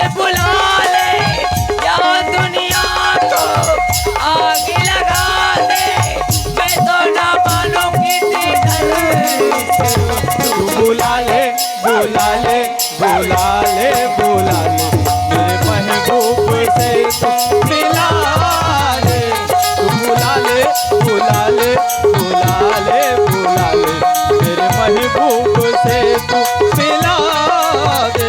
से बुला ले या दुनिया को आग लगा दे, मैं तो ना मानूं किसी तू बुला ले बुला ले बुला ले बुला ले मेरे महबूब से तू मिला ले। तू बुला ले बुला ले बुला ले बुला ले मेरे महबूब से तू मिला दे।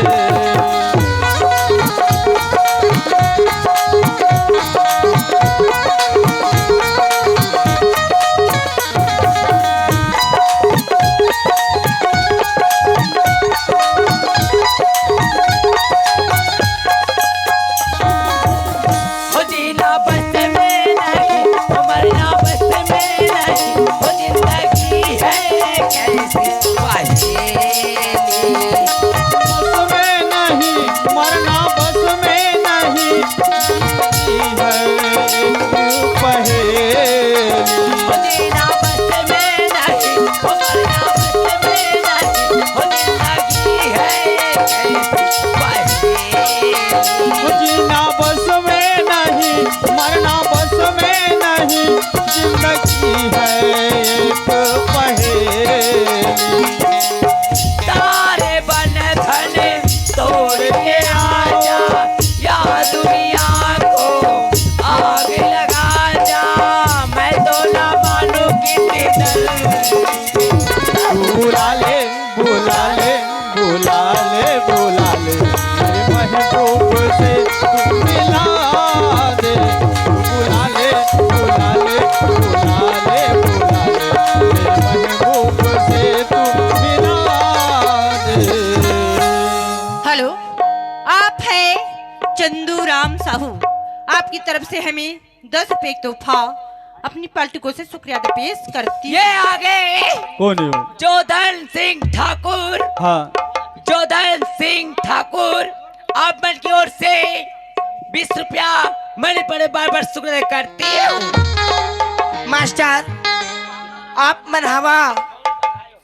जीना बस में नहीं मरना बस में नहीं जिंदगी है एक पहेली। तारे बन धन तोड़ के आजा या दुनिया को आग लगा जा, मैं तो ना मानूं किसी दर। बुला ले बुला ले बुला ले बुला ले मेरे महबूब से तू मिला दे। बुला ले बुला ले बुला ले बुला ले मेरे महबूब से तू मिला दे। हेलो, आप हैं चंदू राम साहू। आपकी तरफ से हमें 10 रुपए तोहफा अपनी पार्टियों से शुक्रिया अदा पेश करती ये आगे कौन है वो? जोधन सिंह ठाकुर। हाँ जोधन सिंह ठाकुर, आप मन की ओर से 20 रुपया मैंने बड़े बार बार शुक्रिया करती हूँ। मास्टर आप मन हवा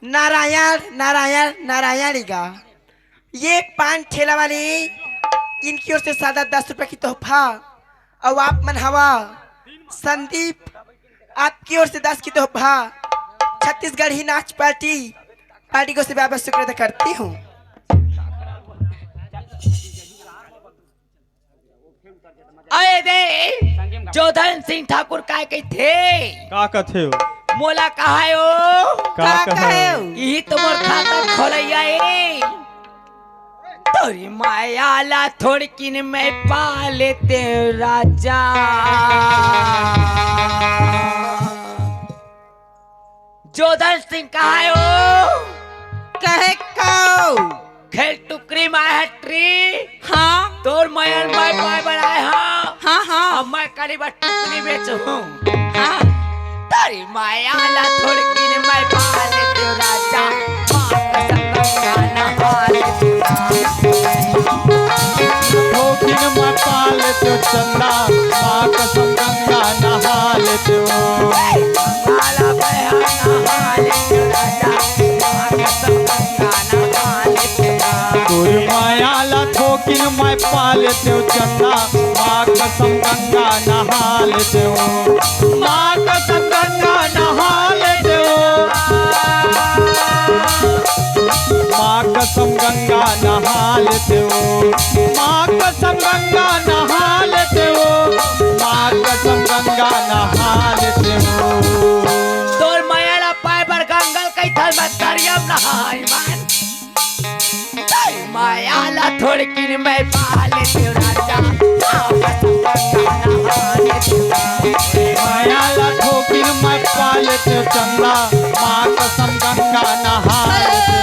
नारायण नारायण नारायण का ये पान ठेला वाली इनकी ओर से सादा 10 रुपए की तोहफा, और आप मन हवा संदीप आपकी ओर से 10 की तोहफा छत्तीसगढ़ ही नाच पार्टी को से बाबा शुक्रिया करती हूँ। अरे दे जोधन सिंह ठाकुर काय के थे का कथे हो? मोला कहा हो का कहे हो? यही तो मोर खाता खोलैया ए तोरी माया ला थोड़ी किन मैं पा लेते राजा। जोधन सिंह कहा हो कहे काओ खेल टुकड़ी माय हट्री। हाँ तोर मयन मैं पाए बनाए हाँ हाँ हाँ अब मैं करीब टुकड़ी बेचू हूँ। हाँ तारी माया ला थोड़ी किन मैं पा लेते राजा। ठोकिन में पाल तो चंदा माँ कसम गंगा नहा लेते हो। माला बहना नहा लेते राजा, माँ कसम गंगा नहा लेते। तोर माया ला ठोकिन में पाल तो चंदा माँ कसम गंगा नहा लेते हो। माँ कसम गंगा नहा लेते हो। माँ कसम गंगा नहा लेते हो। माँ कसम गंगा नहा लेते हो। माँ कसम गंगा नहा लेते हो। तोर माया पाए बर गंगल कई थल मत करियम नहाई मान। तारी माया ला थोड़ी किन मैं पा लेते राजा, माँ कसम गंगा नहा लेते। माया ला ठोकिन मैं पा लेते चंदा माँ कसम गंगा नहा लेते।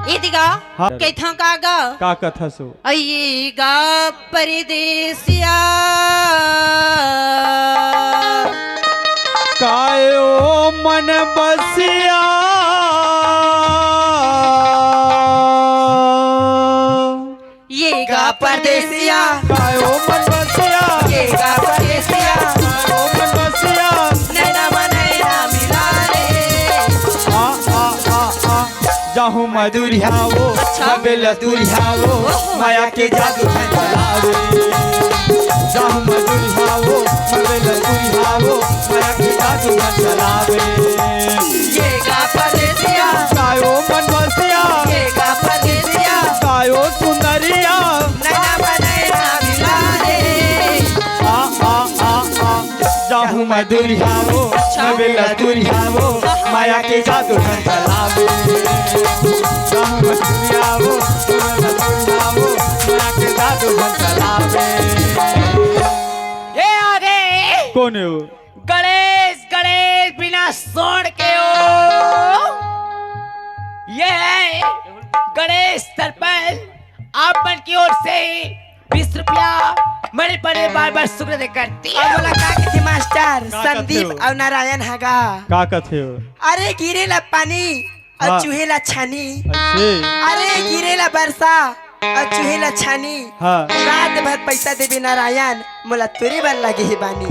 इदिगा हाँ। कैथा कागा का कथा सो? अयेगा परदेसिया कायो मन बसिया ये गा परदेसिया कायो मन बसिया ये गा परदेसिया कायो मन बसिया नैना मनैना मिला रे आ जाहू मधुरिया वो अच्छा। कबिल दुरिया वो माया के जादू है चलावे जाहू मधुरिया वो मवेला दुरिया वो माया के जादू है चलावे ये गा परदेसिया गायो मन बसिया ये गा परदेसिया गायो सुंदरिया नैना बनैना भिलारे जाहू मधुरिया वो मवेला दुरिया वो माया के जादू है चलावे जाहू मधुरिया वो मवेला दुरिया वो माया के जादू है चलावे ये आगे कौन है वो गणेश गणेश बिना सोड़ के हो ये है गणेश सरपंच आप मन की ओर से 20 रुपया मेरे बड़े बार बार शुक्र करती और बोला का कहते मास्टर का संदीप कहते हो? और नारायण हगा का कथे हो अरे गिरेला पानी और हाँ। चूहेला छानी अच्छे अरे गिरेला बरसा और चूहेला छानी हाँ रात भर पैसा देवी नारायण मोला तोरे बार लगे ही बानी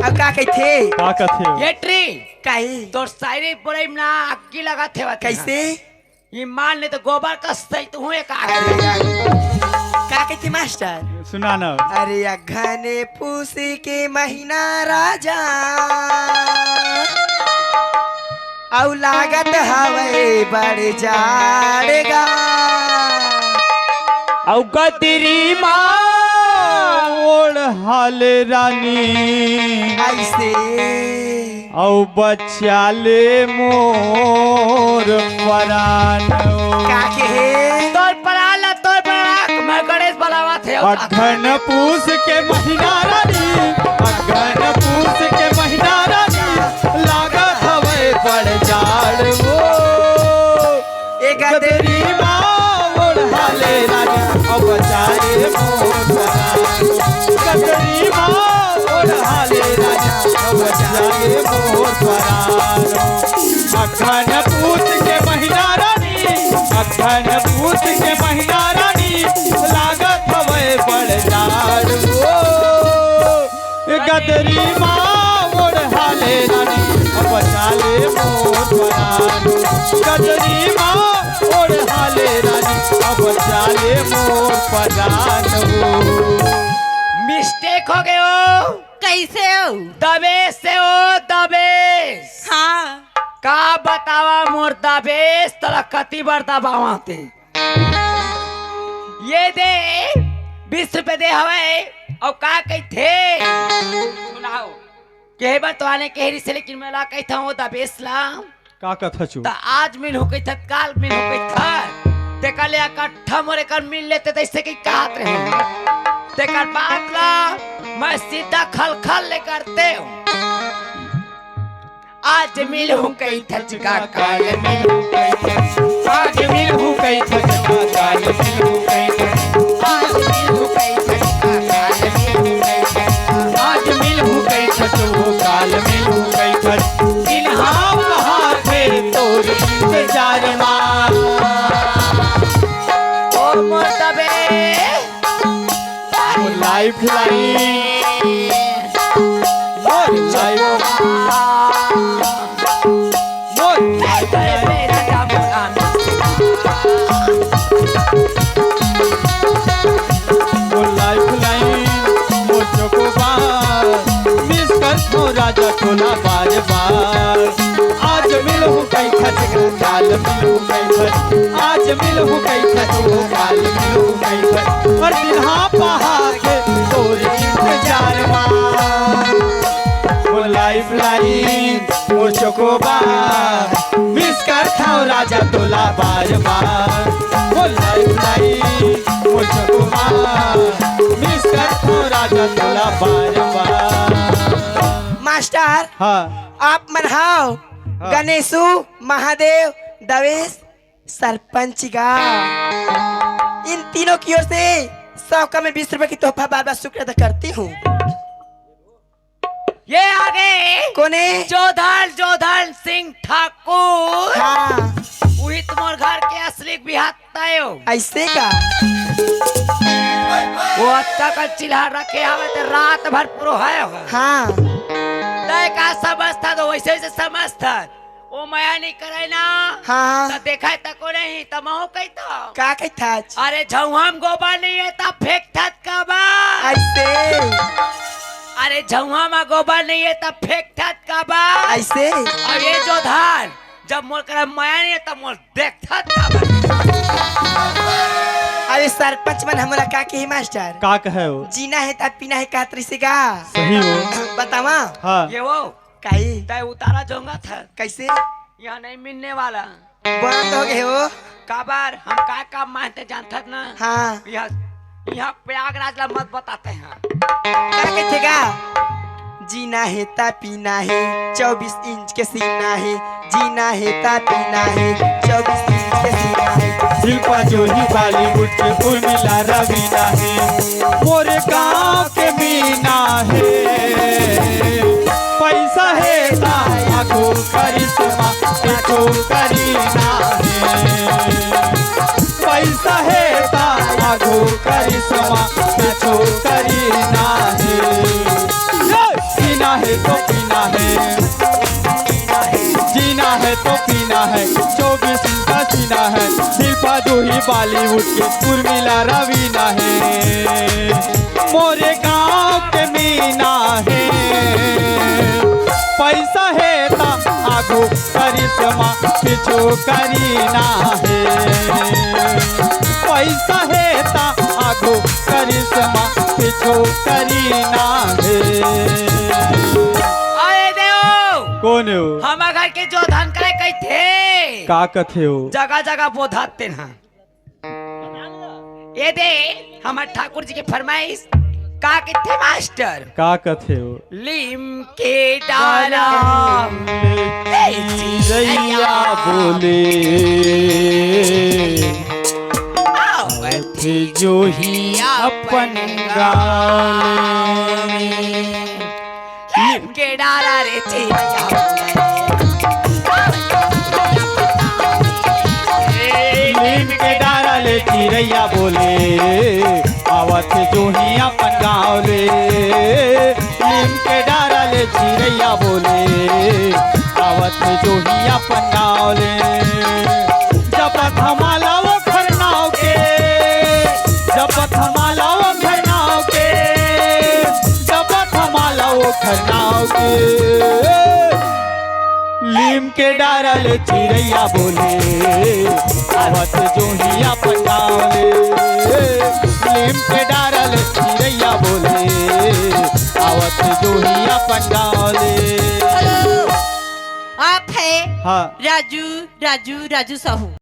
अब का कहते का कथे हो ये ट्री काहे तो शायरी बोले ना अक्की लगा थे बात कैसे ये मान ले तो गोबर का सही तो हुए का का कहते मास्टर सुना ना अरे घने पूस के महीना राजा औ लागत हवे बड़ जाड़ेगा औ गदरी माँ ओढ़ हाल रानी ऐसे औ बच्चा ले मोर परान का के तोर पराला तोर पराला मैं गणेश बलावा थे अघन पूस के महीना रानी अघन पूस के महीना रानी लागत हवे बड़ जाड़ वो ए गदरी गदरी माँ ओढ़ हाल रानी औ बच्चा ले मोर परान गदरी माँ ओढ़ हाल रानी औ बच्चा ले मोर परान अखन पूत के महीना रानी अखन पूत के महीना रानी लागत हवे बड़ जाड़ वो गदरी माँ ओढ़ हाले रानी अब चाले मोर परान गदरी माँ ओढ़ हाले रानी अब चाले मोर परान मिस्टेक हो गए हो कैसे हो दबेश से हो दबेश हाँ का बतावा मोर दबेश तला कति बार दबावा ते ये दे 20 रुपए दे हवे और का कही थे सुनाओ के बार तो आने के से लेकिन मैं ला कही था वो दबेश ला का कथा चू तो आज मिल हो गई तत्काल मिल हो गई था ते कल इकट्ठा मोरे कर मिल लेते तो इससे की कहत रहे ते कर बात ला मैं सीधा खल खल ले करते हूँ आज मिल हूँ कई थचका काल मिल हूँ कई थचका आज मिल हूँ कई थचका काल मिल हूँ कई थचका आज मिल हूँ कई थचका काल मिल हूँ कई थचका आज मिल हूँ कई थचो काल मिल हूँ कई थच इल्हाम हाथे तोर इंतजार मां ओ मोतबे लाइफ लाइन मोर लाइफ मोर लाइफ लाइन मेरा जामुन मोर लाइफ लाइन मोर चोकोबार मिस कर तो राजा टोला बार बार आज मिल हूँ कई खचका काल मिल हूँ कई खच आज मिल हूँ कई खचो काल मिल हूँ कई खच और दिल्हा पहा के तोर इंतजार मां मोर लाइफ लाइन मोर चोकोबार मिस कर था राजा टोला बार बार मोर लाइफ लाइन मोर चोकोबार मिस कर था राजा टोला बार बार मास्टर हाँ आप मनहाओ हाँ। गणेशु महादेव दवेश सरपंच का इन तीनों की ओर से 100 का मैं 20 रुपए की तोहफा बार बार शुक्र अदा करती हूँ ये आगे कोने जोधन सिंह ठाकुर हाँ वही तुम्हारे घर के असली बिहाता हो ऐसे का वो अत्ता का चिल्हा रखे हवे तो रात भर पुरो है हाँ तय का समझता तो वैसे वैसे समझता ओ माया नहीं करे ना हाँ तो देखा तको नहीं तमहो कही तो का कही था अरे झौहाम गोबर नहीं है तब फेंक थत का बा ऐसे अरे झौहा में गोबर नहीं है तब फेंक थत का बा ऐसे अब ये जो धान जब मोर कर माया नहीं है तब मोर देख थत का बा अरे सरपंच मन हमरा का कही मास्टर का कहे हो जीना है तब पीना है का तरीसे का सही हो बतावा हाँ ये वो काई तय उतारा जोंगा था कैसे यहाँ नहीं मिलने वाला बंद हो गए हो काबर हम का काम मानते जानते ना हाँ यहाँ यहाँ प्रयागराज ला मत बताते हैं का कहते का जीना है ता पीना है 24 इंच के सीना है जीना है ता पीना है 24 इंच के सीना है शिल्पा जोही बॉलीवुड के उर्मिला रवीना है मोरे गांव के मीना है पैसा है ता आंखों करिश्मा देखो करीना है पैसा है ता आंखों करिश्मा देखो करीना है जीना है तो पीना है जीना है तो पीना है 24 इंच का सीना है शिल्पा जोही बॉलीवुड के उर्मिला रवीना है मोरे गांव के मीना है पैसा है ता आगो करिश्मा पीछो करीना है पैसा है ता आगो करिश्मा पीछो करीना है अरे देव कौन हो हम घर के जो धन करे कही थे का कथे हो जगह जगह बोधाते ना ये दे हमारे ठाकुर जी की फरमाइश का किथे मास्टर का कथे हो लीम के डाला रैया बोले थे जो ही अपन गाँव लीम के डाला रे नीम के डारा ले चिड़ैया बोले आवत जो ही अपन गाँव ले नीम के डारा ले चिड़ैया बोले आवत जो ही अपन गाँव ले जब थमाला वो खरनाव के जब थमाला वो खरनाव के जब थमाला वो खरनाव के लीम के डारल चिड़ैया बोले आवत जो ही अपन गाँव ले लीम के डारल चिड़ैया बोले आवत जो ही अपन गाँव ले हेलो आप है हाँ राजू राजू राजू साहू